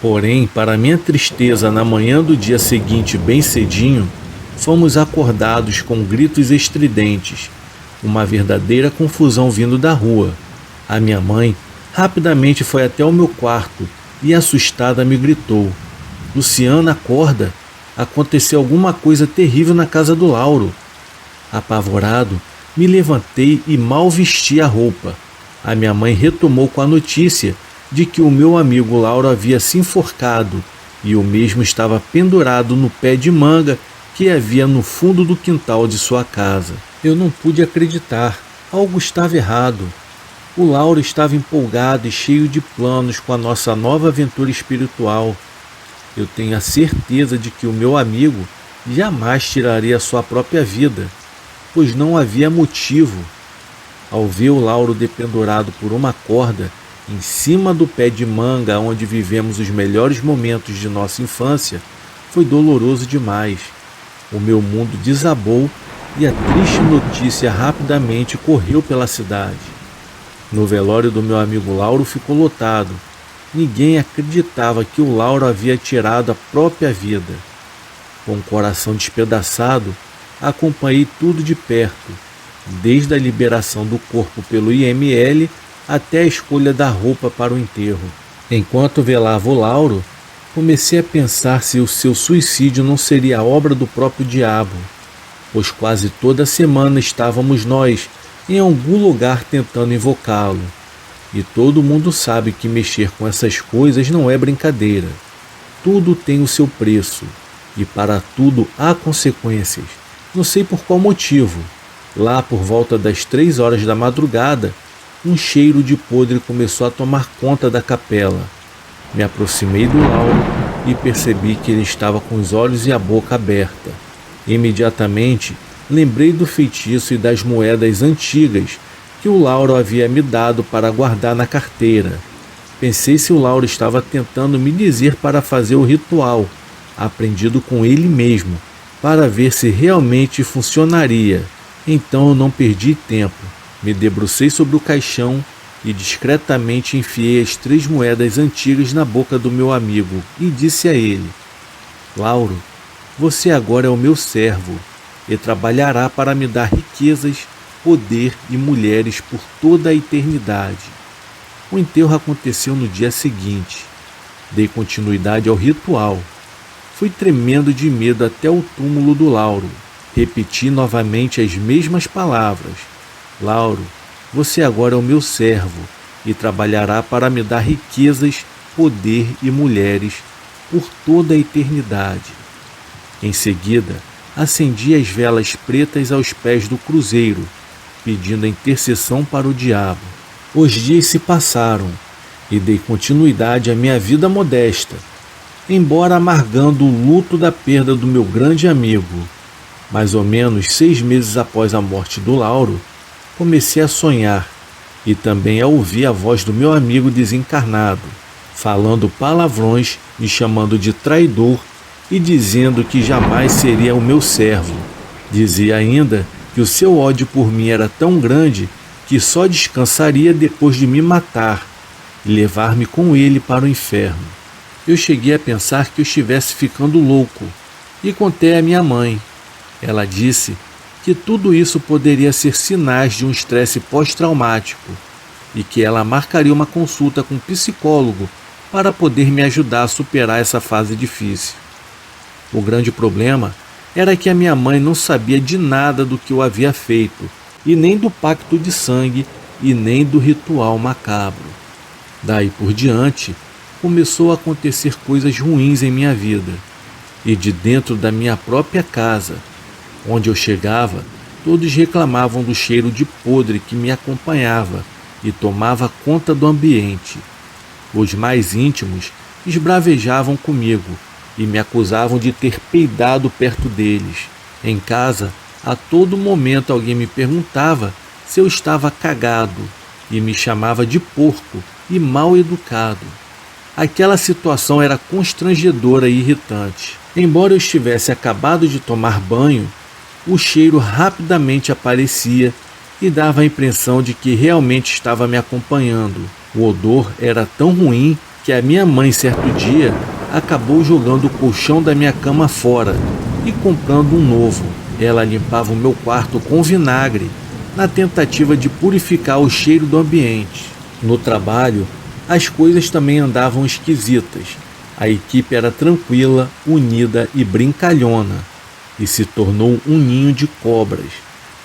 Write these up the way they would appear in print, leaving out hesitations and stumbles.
Porém, para minha tristeza, na manhã do dia seguinte, bem cedinho, fomos acordados com gritos estridentes, uma verdadeira confusão vindo da rua. A minha mãe rapidamente foi até o meu quarto e, assustada, me gritou: Luciana, acorda! Aconteceu alguma coisa terrível na casa do Lauro. Apavorado, me levantei e mal vesti a roupa. A minha mãe retomou com a notícia de que o meu amigo Lauro havia se enforcado e o mesmo estava pendurado no pé de manga que havia no fundo do quintal de sua casa. Eu não pude acreditar. Algo estava errado. O Lauro estava empolgado e cheio de planos com a nossa nova aventura espiritual. Eu tenho a certeza de que o meu amigo jamais tiraria sua própria vida, pois não havia motivo. Ao ver o Lauro dependurado por uma corda em cima do pé de manga onde vivemos os melhores momentos de nossa infância, foi doloroso demais. O meu mundo desabou e a triste notícia rapidamente correu pela cidade. No velório do meu amigo Lauro ficou lotado. Ninguém acreditava que o Lauro havia tirado a própria vida. Com o coração despedaçado, acompanhei tudo de perto, desde a liberação do corpo pelo IML até a escolha da roupa para o enterro. Enquanto velava o Lauro, comecei a pensar se o seu suicídio não seria a obra do próprio diabo, pois quase toda semana estávamos nós em algum lugar tentando invocá-lo. E todo mundo sabe que mexer com essas coisas não é brincadeira. Tudo tem o seu preço, e para tudo há consequências. Não sei por qual motivo. Lá por volta das 3 horas da madrugada, um cheiro de podre começou a tomar conta da capela. Me aproximei do Lauro e percebi que ele estava com os olhos e a boca aberta. Imediatamente, lembrei do feitiço e das moedas antigas que o Lauro havia me dado para guardar na carteira. Pensei se o Lauro estava tentando me dizer para fazer o ritual, aprendido com ele mesmo, para ver se realmente funcionaria. Então eu não perdi tempo. Me debrucei sobre o caixão e discretamente enfiei as 3 moedas antigas na boca do meu amigo e disse a ele: Lauro, você agora é o meu servo e trabalhará para me dar riquezas, poder e mulheres por toda a eternidade. O enterro aconteceu no dia seguinte. Dei continuidade ao ritual. Fui tremendo de medo até o túmulo do Lauro. Repeti novamente as mesmas palavras: Lauro, você agora é o meu servo e trabalhará para me dar riquezas, poder e mulheres por toda a eternidade. Em seguida, acendi as velas pretas aos pés do cruzeiro, pedindo a intercessão para o diabo. Os dias se passaram e dei continuidade à minha vida modesta, embora amargando o luto da perda do meu grande amigo. Mais ou menos 6 meses após a morte do Lauro, comecei a sonhar e também a ouvir a voz do meu amigo desencarnado, falando palavrões, me chamando de traidor e dizendo que jamais seria o meu servo. Dizia ainda que o seu ódio por mim era tão grande que só descansaria depois de me matar e levar-me com ele para o inferno. Eu cheguei a pensar que eu estivesse ficando louco e contei à minha mãe. Ela disse que tudo isso poderia ser sinais de um estresse pós-traumático e que ela marcaria uma consulta com um psicólogo para poder me ajudar a superar essa fase difícil. O grande problema era que a minha mãe não sabia de nada do que eu havia feito, e nem do pacto de sangue, e nem do ritual macabro. Daí por diante, começou a acontecer coisas ruins em minha vida, e de dentro da minha própria casa, onde eu chegava, todos reclamavam do cheiro de podre que me acompanhava e tomava conta do ambiente. Os mais íntimos esbravejavam comigo e me acusavam de ter peidado perto deles. Em casa, a todo momento alguém me perguntava se eu estava cagado e me chamava de porco e mal educado. Aquela situação era constrangedora e irritante. Embora eu estivesse acabado de tomar banho, o cheiro rapidamente aparecia e dava a impressão de que realmente estava me acompanhando. O odor era tão ruim que a minha mãe, certo dia, acabou jogando o colchão da minha cama fora e comprando um novo. Ela limpava o meu quarto com vinagre, na tentativa de purificar o cheiro do ambiente. No trabalho, as coisas também andavam esquisitas. A equipe era tranquila, unida e brincalhona, e se tornou um ninho de cobras.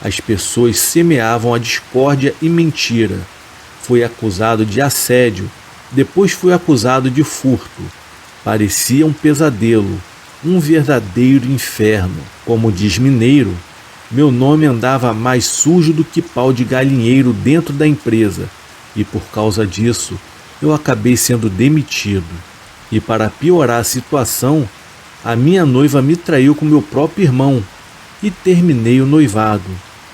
As pessoas semeavam a discórdia e mentira. Fui acusado de assédio, depois fui acusado de furto. Parecia um pesadelo, um verdadeiro inferno. Como diz mineiro, meu nome andava mais sujo do que pau de galinheiro dentro da empresa, e por causa disso eu acabei sendo demitido. E para piorar a situação, a minha noiva me traiu com meu próprio irmão e terminei o noivado.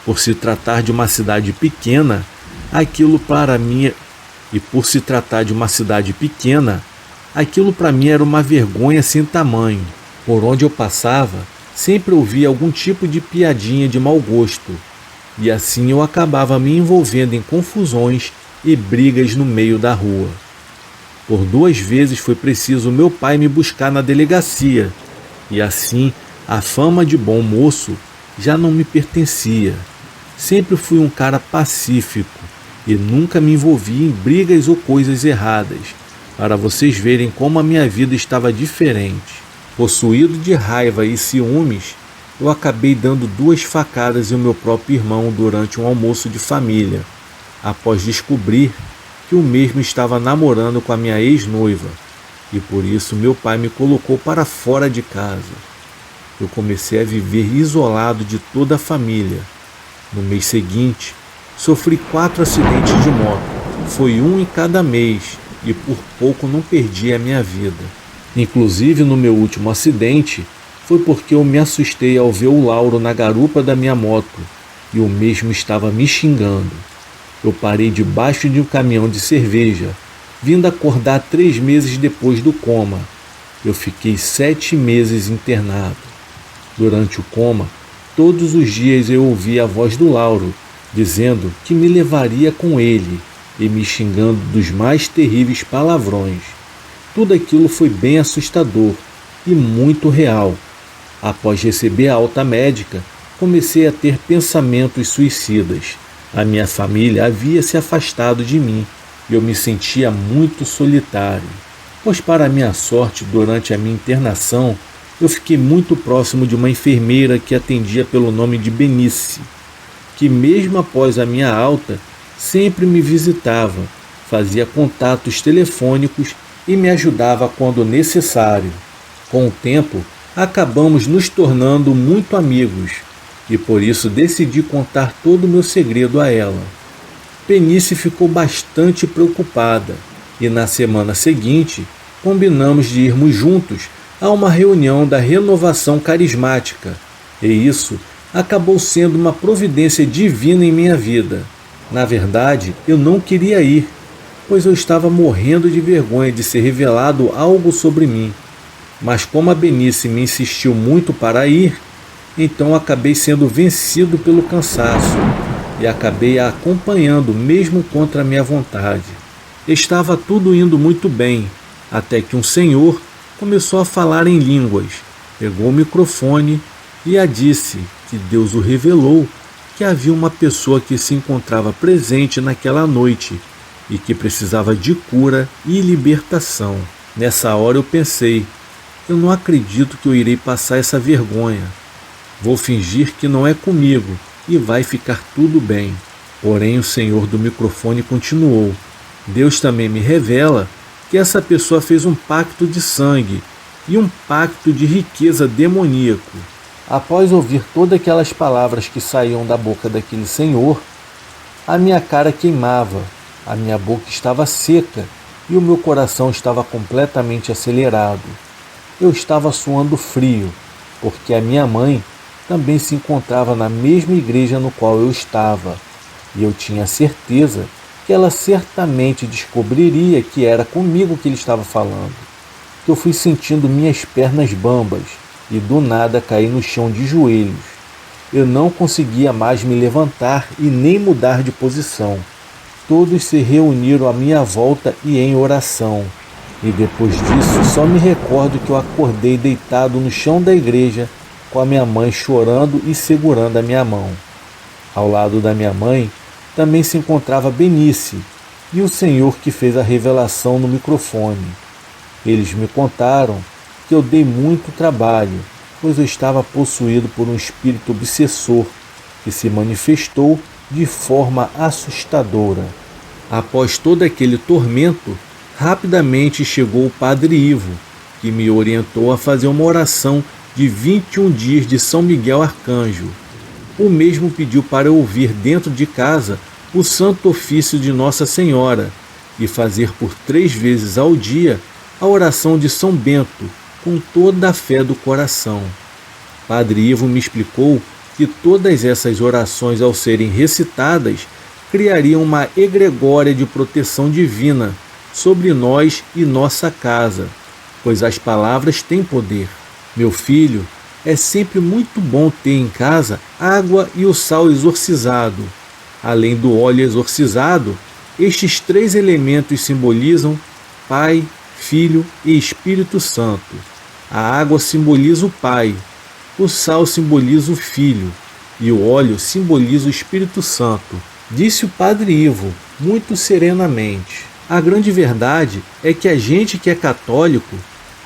Por se tratar de uma cidade pequena, aquilo para mim era uma vergonha sem tamanho. Por onde eu passava, sempre ouvia algum tipo de piadinha de mau gosto, e assim eu acabava me envolvendo em confusões e brigas no meio da rua. Por 2 vezes foi preciso meu pai me buscar na delegacia, e assim a fama de bom moço já não me pertencia. Sempre fui um cara pacífico e nunca me envolvi em brigas ou coisas erradas, para vocês verem como a minha vida estava diferente. Possuído de raiva e ciúmes, eu acabei dando 2 facadas em meu próprio irmão durante um almoço de família, após descobrir que o mesmo estava namorando com a minha ex-noiva, e por isso meu pai me colocou para fora de casa. Eu comecei a viver isolado de toda a família. No mês seguinte, sofri 4 acidentes de moto. Foi um em cada mês, e por pouco não perdi a minha vida. Inclusive, no meu último acidente, foi porque eu me assustei ao ver o Lauro na garupa da minha moto, e o mesmo estava me xingando. Eu parei debaixo de um caminhão de cerveja, vindo acordar 3 meses depois do coma. Eu fiquei 7 meses internado. Durante o coma, todos os dias eu ouvia a voz do Lauro, dizendo que me levaria com ele e me xingando dos mais terríveis palavrões. Tudo aquilo foi bem assustador e muito real. Após receber a alta médica, comecei a ter pensamentos suicidas. A minha família havia se afastado de mim e eu me sentia muito solitário, pois para minha sorte, durante a minha internação, eu fiquei muito próximo de uma enfermeira que atendia pelo nome de Benice, que mesmo após a minha alta, sempre me visitava, fazia contatos telefônicos e me ajudava quando necessário. Com o tempo, acabamos nos tornando muito amigos, e por isso decidi contar todo o meu segredo a ela. Benice ficou bastante preocupada, e na semana seguinte, combinamos de irmos juntos a uma reunião da renovação carismática, e isso acabou sendo uma providência divina em minha vida. Na verdade, eu não queria ir, pois eu estava morrendo de vergonha de ser revelado algo sobre mim. Mas como a Benice me insistiu muito para ir, então acabei sendo vencido pelo cansaço e acabei a acompanhando mesmo contra a minha vontade. Estava tudo indo muito bem, até que um senhor começou a falar em línguas, pegou o microfone e a disse que Deus o revelou que havia uma pessoa que se encontrava presente naquela noite e que precisava de cura e libertação. Nessa hora eu pensei, eu não acredito que eu irei passar essa vergonha. Vou fingir que não é comigo e vai ficar tudo bem. Porém, o senhor do microfone continuou. Deus também me revela que essa pessoa fez um pacto de sangue e um pacto de riqueza demoníaco. Após ouvir todas aquelas palavras que saíam da boca daquele senhor, a minha cara queimava, a minha boca estava seca e o meu coração estava completamente acelerado. Eu estava suando frio, porque a minha mãe também se encontrava na mesma igreja no qual eu estava, e eu tinha certeza que ela certamente descobriria que era comigo que ele estava falando. Eu fui sentindo minhas pernas bambas e do nada caí no chão de joelhos. Eu não conseguia mais me levantar e nem mudar de posição. Todos se reuniram à minha volta e em oração. E depois disso, só me recordo que eu acordei deitado no chão da igreja com a minha mãe chorando e segurando a minha mão. Ao lado da minha mãe também se encontrava Benice e o senhor que fez a revelação no microfone. Eles me contaram que eu dei muito trabalho, pois eu estava possuído por um espírito obsessor que se manifestou de forma assustadora. Após todo aquele tormento, rapidamente chegou o Padre Ivo, que me orientou a fazer uma oração de 21 dias de São Miguel Arcanjo. O mesmo pediu para eu ouvir dentro de casa o Santo Ofício de Nossa Senhora e fazer por 3 vezes ao dia a oração de São Bento, com toda a fé do coração. Padre Ivo me explicou que todas essas orações, ao serem recitadas, criariam uma egregória de proteção divina sobre nós e nossa casa, pois as palavras têm poder. Meu filho, é sempre muito bom ter em casa água e o sal exorcizado. Além do óleo exorcizado, estes 3 elementos simbolizam Pai, Filho e Espírito Santo. A água simboliza o Pai, o sal simboliza o Filho e o óleo simboliza o Espírito Santo, disse o Padre Ivo, muito serenamente. A grande verdade é que a gente que é católico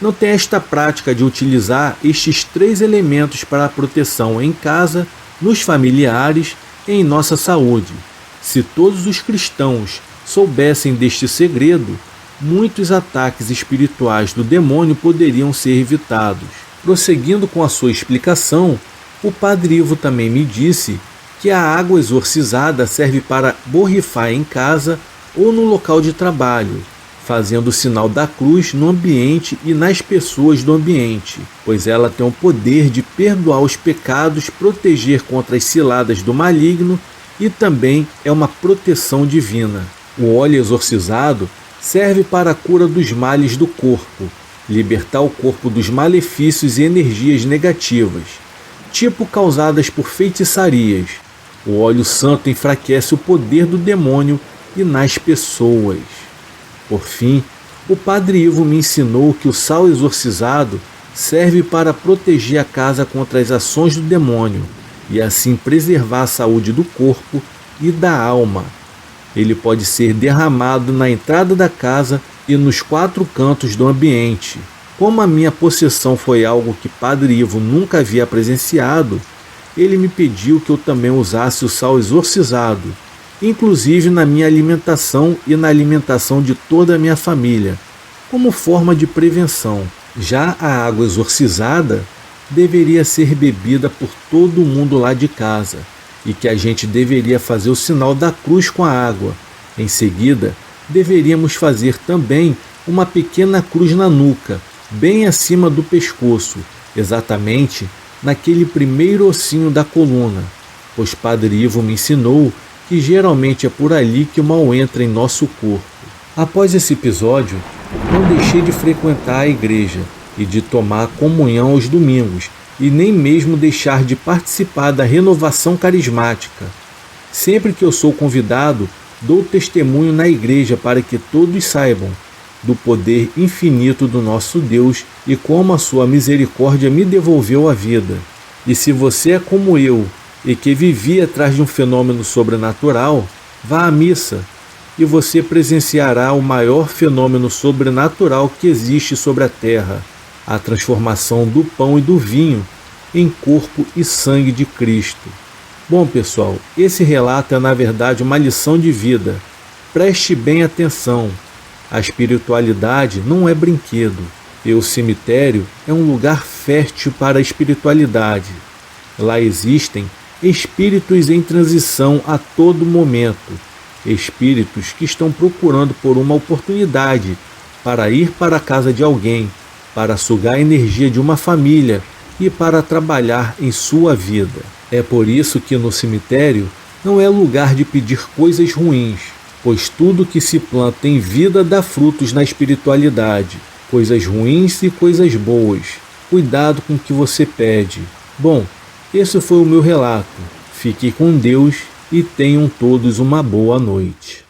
não tem esta prática de utilizar estes 3 elementos para a proteção em casa, nos familiares e em nossa saúde. Se todos os cristãos soubessem deste segredo, muitos ataques espirituais do demônio poderiam ser evitados. Prosseguindo com a sua explicação, o Padre Ivo também me disse que a água exorcizada serve para borrifar em casa ou no local de trabalho, fazendo o sinal da cruz no ambiente e nas pessoas do ambiente, pois ela tem o poder de perdoar os pecados, proteger contra as ciladas do maligno e também é uma proteção divina. O óleo exorcizado serve para a cura dos males do corpo, libertar o corpo dos malefícios e energias negativas, tipo causadas por feitiçarias. O óleo santo enfraquece o poder do demônio e nas pessoas. Por fim, o Padre Ivo me ensinou que o sal exorcizado serve para proteger a casa contra as ações do demônio e assim preservar a saúde do corpo e da alma. Ele pode ser derramado na entrada da casa e nos 4 cantos do ambiente. Como a minha possessão foi algo que Padre Ivo nunca havia presenciado, ele me pediu que eu também usasse o sal exorcizado, inclusive na minha alimentação e na alimentação de toda a minha família, como forma de prevenção. Já a água exorcizada deveria ser bebida por todo mundo lá de casa, e que a gente deveria fazer o sinal da cruz com a água. Em seguida, deveríamos fazer também uma pequena cruz na nuca, bem acima do pescoço, exatamente naquele primeiro ossinho da coluna, pois Padre Ivo me ensinou que geralmente é por ali que o mal entra em nosso corpo. Após esse episódio, não deixei de frequentar a igreja e de tomar a comunhão aos domingos, e nem mesmo deixar de participar da renovação carismática. Sempre que eu sou convidado, dou testemunho na igreja para que todos saibam do poder infinito do nosso Deus e como a sua misericórdia me devolveu a vida. E se você é como eu e que vivia atrás de um fenômeno sobrenatural, vá à missa e você presenciará o maior fenômeno sobrenatural que existe sobre a terra, a transformação do pão e do vinho em corpo e sangue de Cristo. Bom, pessoal, esse relato é na verdade uma lição de vida. Preste bem atenção. A espiritualidade não é brinquedo. E o cemitério é um lugar fértil para a espiritualidade. Lá existem espíritos em transição a todo momento. Espíritos que estão procurando por uma oportunidade para ir para a casa de alguém, para sugar a energia de uma família e para trabalhar em sua vida. É por isso que no cemitério não é lugar de pedir coisas ruins, pois tudo que se planta em vida dá frutos na espiritualidade, coisas ruins e coisas boas. Cuidado com o que você pede. Bom, esse foi o meu relato. Fique com Deus e tenham todos uma boa noite.